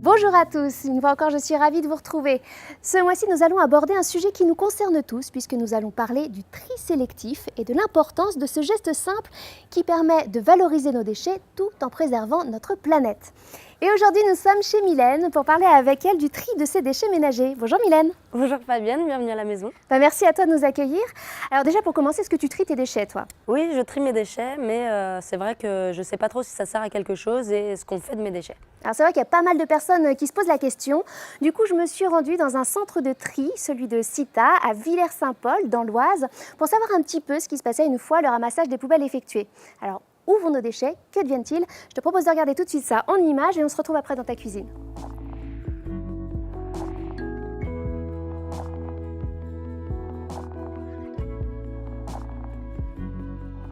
Bonjour à tous, une fois encore je suis ravie de vous retrouver. Ce mois-ci nous allons aborder un sujet qui nous concerne tous puisque nous allons parler du tri sélectif et de l'importance de ce geste simple qui permet de valoriser nos déchets tout en préservant notre planète. Et aujourd'hui nous sommes chez Mylène pour parler avec elle du tri de ces déchets ménagers. Bonjour Mylène. Bonjour Fabienne, bienvenue à la maison. Merci à toi de nous accueillir. Alors déjà pour commencer, est-ce que tu tries tes déchets toi? Oui, je trie mes déchets, mais c'est vrai que je ne sais pas trop si ça sert à quelque chose et ce qu'on fait de mes déchets. Alors c'est vrai qu'il y a pas mal de personnes qui se posent la question. Du coup, je me suis rendue dans un centre de tri, celui de Cita, à Villers-Saint-Paul, dans l'Oise, pour savoir un petit peu ce qui se passait une fois le ramassage des poubelles effectué. Alors, où vont nos déchets? Que deviennent-ils? Je te propose de regarder tout de suite ça en images et on se retrouve après dans ta cuisine.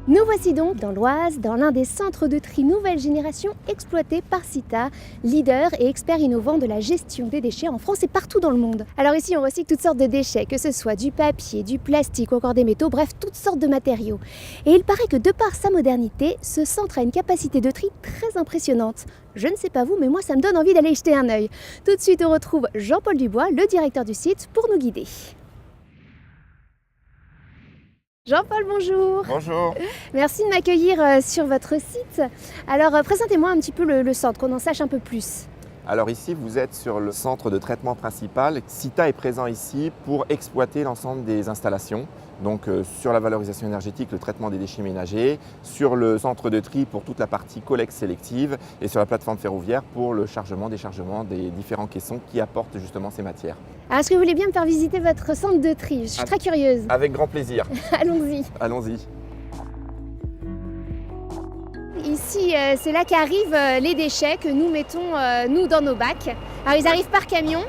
Nous voici donc dans l'Oise, dans l'un des centres de tri nouvelle génération exploités par Cita, leader et expert innovant de la gestion des déchets en France et partout dans le monde. Alors ici, on recycle toutes sortes de déchets, que ce soit du papier, du plastique ou encore des métaux, bref, toutes sortes de matériaux. Et il paraît que de par sa modernité, ce centre a une capacité de tri très impressionnante. Je ne sais pas vous, mais moi ça me donne envie d'aller y jeter un œil. Tout de suite, on retrouve Jean-Paul Dubois, le directeur du site, pour nous guider. Jean-Paul, bonjour. Bonjour. Merci de m'accueillir sur votre site. Alors, présentez-moi un petit peu le centre, qu'on en sache un peu plus. Alors ici, vous êtes sur le centre de traitement principal. Cita est présent ici pour exploiter l'ensemble des installations. Donc sur la valorisation énergétique, le traitement des déchets ménagers, sur le centre de tri pour toute la partie collecte sélective et sur la plateforme ferroviaire pour le chargement, déchargement des différents caissons qui apportent justement ces matières. Alors, est-ce que vous voulez bien me faire visiter votre centre de tri? Je suis très curieuse. Avec grand plaisir. Allons-y. Allons-y. Ici, c'est là qu'arrivent les déchets que nous mettons, nous, dans nos bacs. Alors, ils arrivent par camion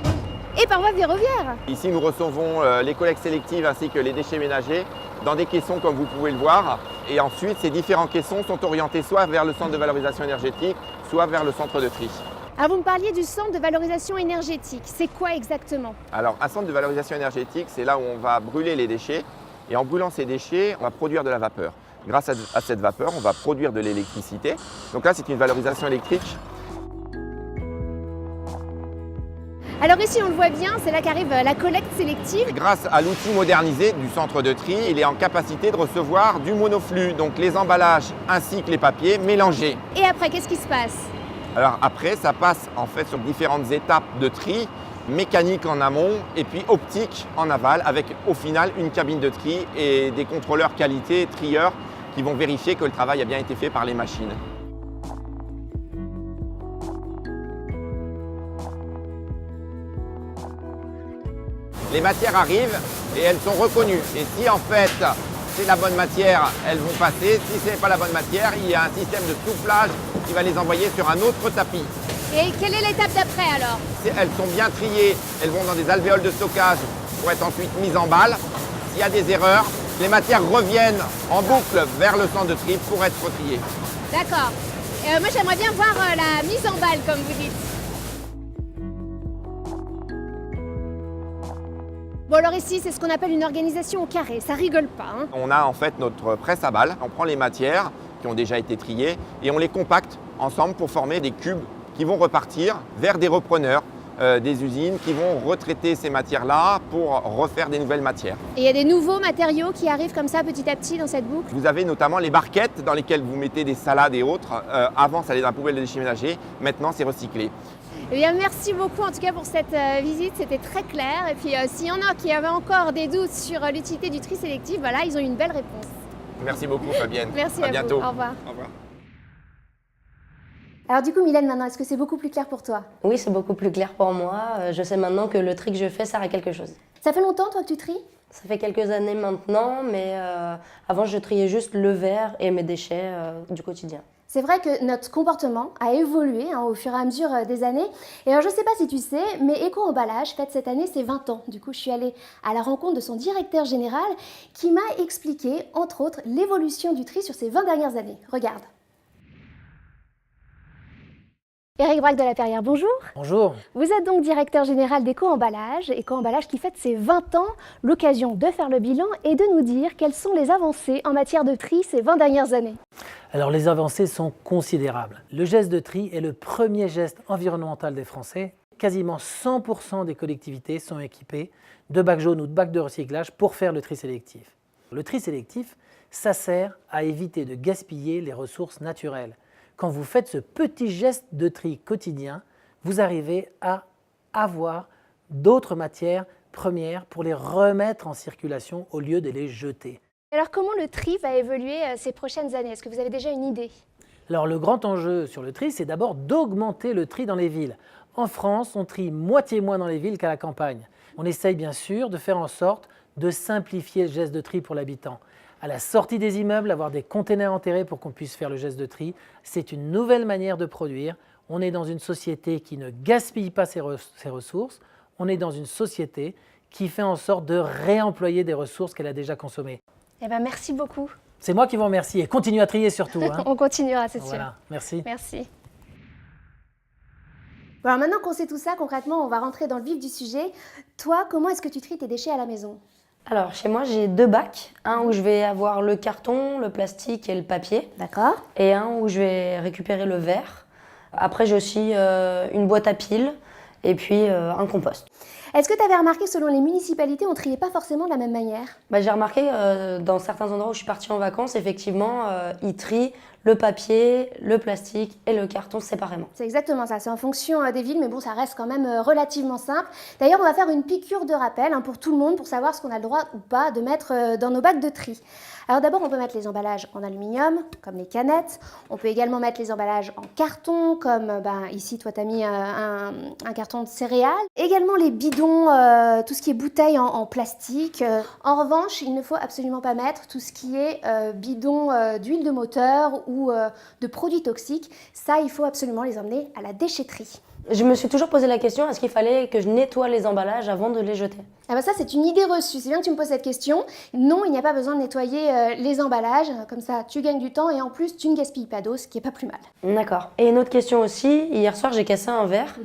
et par voie ferroviaire. Ici, nous recevons les collectes sélectives ainsi que les déchets ménagers dans des caissons comme vous pouvez le voir. Et ensuite, ces différents caissons sont orientés soit vers le centre de valorisation énergétique, soit vers le centre de tri. Alors, vous me parliez du centre de valorisation énergétique. C'est quoi exactement? Alors, un centre de valorisation énergétique, c'est là où on va brûler les déchets. Et en brûlant ces déchets, on va produire de la vapeur. Grâce à cette vapeur, on va produire de l'électricité. Donc là, c'est une valorisation électrique. Alors ici, on le voit bien, c'est là qu'arrive la collecte sélective. Grâce à l'outil modernisé du centre de tri, il est en capacité de recevoir du monoflux, donc les emballages ainsi que les papiers mélangés. Et après, qu'est-ce qui se passe? Alors après, ça passe en fait sur différentes étapes de tri, mécanique en amont et puis optique en aval, avec au final une cabine de tri et des contrôleurs qualité, trieurs, qui vont vérifier que le travail a bien été fait par les machines. Les matières arrivent et elles sont reconnues. Et si en fait c'est la bonne matière, elles vont passer. Si ce n'est pas la bonne matière, il y a un système de soufflage qui va les envoyer sur un autre tapis. Et quelle est l'étape d'après alors? Elles sont bien triées, elles vont dans des alvéoles de stockage pour être ensuite mises en balle. S'il y a des erreurs, les matières reviennent en boucle vers le centre de tri pour être triées. D'accord. Moi j'aimerais bien voir la mise en balle comme vous dites. Bon alors ici c'est ce qu'on appelle une organisation au carré, ça rigole pas. Hein. On a en fait notre presse à balles, on prend les matières qui ont déjà été triées et on les compacte ensemble pour former des cubes qui vont repartir vers des repreneurs, des usines qui vont retraiter ces matières-là pour refaire des nouvelles matières. Et il y a des nouveaux matériaux qui arrivent comme ça petit à petit dans cette boucle? Vous avez notamment les barquettes dans lesquelles vous mettez des salades et autres. Avant, ça allait dans la poubelle de déchets ménagers, maintenant c'est recyclé. Eh bien, merci beaucoup en tout cas pour cette visite, c'était très clair. Et puis s'il y en a qui avaient encore des doutes sur l'utilité du tri sélectif, voilà, ils ont eu une belle réponse. Merci beaucoup Fabienne. Merci à à bientôt. Vous. Au revoir. Au revoir. Alors du coup Mylène, maintenant, est-ce que c'est beaucoup plus clair pour toi? Oui, c'est beaucoup plus clair pour moi. Je sais maintenant que le tri que je fais sert à quelque chose. Ça fait longtemps toi que tu tries? Ça fait quelques années maintenant, mais avant je triais juste le verre et mes déchets du quotidien. C'est vrai que notre comportement a évolué au fur et à mesure des années. Et alors, je ne sais pas si tu sais, mais Éco-Emballage fête cette année ses 20 ans. Du coup, je suis allée à la rencontre de son directeur général qui m'a expliqué, entre autres, l'évolution du tri sur ces 20 dernières années. Regarde. Éric Braque de la Perrière, bonjour. Bonjour. Vous êtes donc directeur général d'Eco-Emballage, Eco-Emballage qui fête ses 20 ans, l'occasion de faire le bilan et de nous dire quelles sont les avancées en matière de tri ces 20 dernières années. Alors les avancées sont considérables. Le geste de tri est le premier geste environnemental des Français. Quasiment 100% des collectivités sont équipées de bacs jaunes ou de bacs de recyclage pour faire le tri sélectif. Le tri sélectif, ça sert à éviter de gaspiller les ressources naturelles. Quand vous faites ce petit geste de tri quotidien, vous arrivez à avoir d'autres matières premières pour les remettre en circulation au lieu de les jeter. Alors comment le tri va évoluer ces prochaines années? Est-ce que vous avez déjà une idée? Alors le grand enjeu sur le tri, c'est d'abord d'augmenter le tri dans les villes. En France, on trie moitié moins dans les villes qu'à la campagne. On essaye bien sûr de faire en sorte de simplifier le geste de tri pour l'habitant. À la sortie des immeubles, avoir des containers enterrés pour qu'on puisse faire le geste de tri, c'est une nouvelle manière de produire. On est dans une société qui ne gaspille pas ses ressources, on est dans une société qui fait en sorte de réemployer des ressources qu'elle a déjà consommées. Eh bien, merci beaucoup. C'est moi qui vous remercie et continue à trier surtout. On continuera, c'est sûr. Voilà, merci. Merci. Bon, alors maintenant qu'on sait tout ça, concrètement, on va rentrer dans le vif du sujet. Toi, comment est-ce que tu tries tes déchets à la maison? Alors, chez moi, j'ai 2 bacs. Un où je vais avoir le carton, le plastique et le papier. D'accord. Et un où je vais récupérer le verre. Après, j'ai aussi une boîte à piles et puis un compost. Est-ce que tu avais remarqué, selon les municipalités, on ne triait pas forcément de la même manière? J'ai remarqué dans certains endroits où je suis partie en vacances, effectivement, ils trient le papier, le plastique et le carton séparément. C'est exactement ça, c'est en fonction des villes, mais bon, ça reste quand même relativement simple. D'ailleurs, on va faire une piqûre de rappel pour tout le monde pour savoir ce qu'on a le droit ou pas de mettre dans nos bacs de tri. Alors d'abord, on peut mettre les emballages en aluminium, comme les canettes. On peut également mettre les emballages en carton, comme ici, toi, tu as mis un carton de céréales. Également les bidons, tout ce qui est bouteilles en plastique. En revanche, il ne faut absolument pas mettre tout ce qui est bidon d'huile de moteur ou de produits toxiques. Ça, il faut absolument les emmener à la déchetterie. Je me suis toujours posé la question, est-ce qu'il fallait que je nettoie les emballages avant de les jeter? Ça, c'est une idée reçue. C'est bien que tu me poses cette question. Non, il n'y a pas besoin de nettoyer les emballages. Comme ça, tu gagnes du temps et en plus, tu ne gaspilles pas d'eau, ce qui n'est pas plus mal. D'accord. Et une autre question aussi, hier soir, j'ai cassé un verre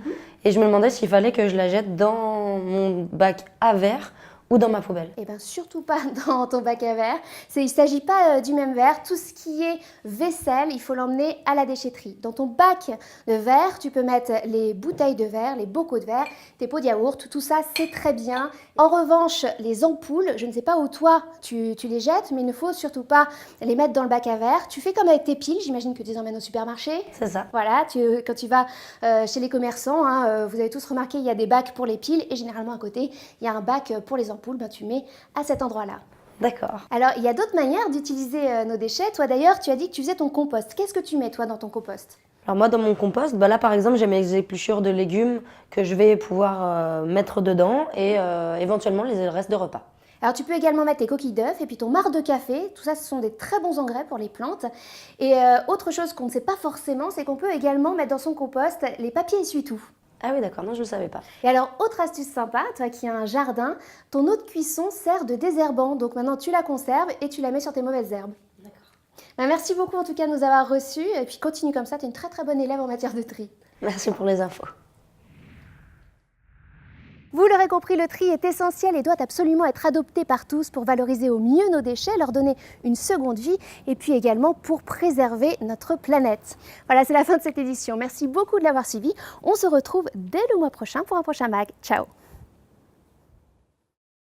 et je me demandais s'il fallait que je la jette dans mon bac à verre ou dans ma poubelle. Eh bien, surtout pas dans ton bac à verre. Il ne s'agit pas du même verre. Tout ce qui est vaisselle, il faut l'emmener à la déchetterie. Dans ton bac de verre, tu peux mettre les bouteilles de verre, les bocaux de verre, tes pots de yaourt, tout ça, c'est très bien. En revanche, les ampoules, je ne sais pas où toi tu les jettes, mais il ne faut surtout pas les mettre dans le bac à verre. Tu fais comme avec tes piles, j'imagine que tu les emmènes au supermarché. C'est ça. Voilà, quand tu vas chez les commerçants, vous avez tous remarqué, il y a des bacs pour les piles et généralement à côté, il y a un bac pour les ampoules. Tu mets à cet endroit-là. D'accord. Alors, il y a d'autres manières d'utiliser nos déchets. Toi, d'ailleurs, tu as dit que tu faisais ton compost. Qu'est-ce que tu mets, toi, dans ton compost? Alors moi, dans mon compost, là, par exemple, j'ai mes épluchures de légumes que je vais pouvoir mettre dedans et éventuellement les restes de repas. Alors, tu peux également mettre tes coquilles d'œufs et puis ton marc de café. Tout ça, ce sont des très bons engrais pour les plantes. Et autre chose qu'on ne sait pas forcément, c'est qu'on peut également mettre dans son compost les papiers essuie-tout. Ah oui, d'accord, non, je ne le savais pas. Et alors, autre astuce sympa, toi qui as un jardin, ton eau de cuisson sert de désherbant. Donc maintenant, tu la conserves et tu la mets sur tes mauvaises herbes. D'accord. Merci beaucoup en tout cas de nous avoir reçus. Et puis continue comme ça, tu es une très très bonne élève en matière de tri. Merci pour les infos. Vous l'aurez compris, le tri est essentiel et doit absolument être adopté par tous pour valoriser au mieux nos déchets, leur donner une seconde vie et puis également pour préserver notre planète. Voilà, c'est la fin de cette édition. Merci beaucoup de l'avoir suivi. On se retrouve dès le mois prochain pour un prochain mag. Ciao!